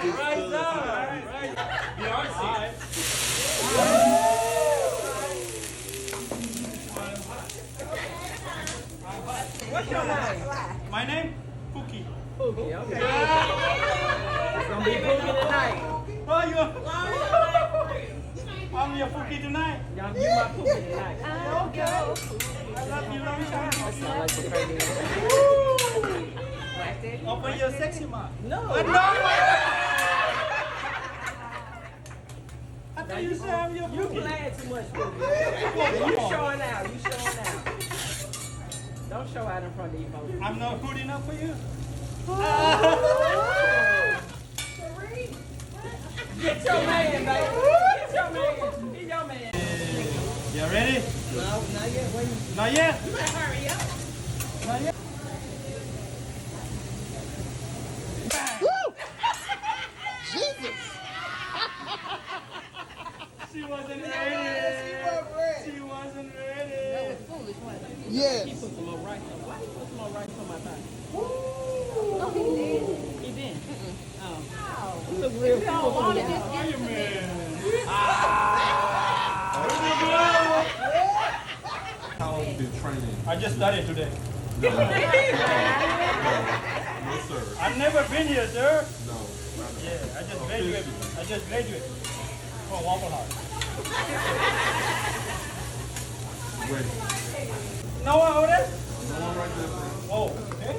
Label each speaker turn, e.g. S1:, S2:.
S1: Rise up. Rise up. Beyonce.
S2: What's your name?
S1: My name? Cookie.
S2: Pookie, okay. It's gonna be Pookie tonight.
S1: Oh, you? I'm your Cookie tonight.
S2: Y'all you my Pookie tonight.
S1: I love you, long time.
S2: Sound like the crazy.
S1: Open your sexy mouth.
S2: No.
S1: But no. I thought you said I'm your
S2: You
S1: Cookie.
S2: playing too much, Pookie. You showing out. You showing out. Don't show out in front of these folks.
S1: I'm not good enough for you.
S2: Get your man, baby. Get your man. Get your man.
S1: You ready?
S2: No, not yet. Wait.
S1: Not yet.
S2: You better hurry up.
S1: Not yet.
S3: Jesus.
S1: She wasn't ready. She wasn't ready.
S3: Yes.
S2: He put some more rice on. Why he put some more rice on my thigh? He didn't. Oh. You look real cool.
S1: Wait a minute.
S4: How long you been training?
S1: I just started today.
S4: No, sir.
S1: I've never been here, sir.
S4: No.
S1: Yeah, I just graduated. From Waffle House.
S4: Wait.
S1: No one over there?
S4: No one right there.
S1: Oh, okay.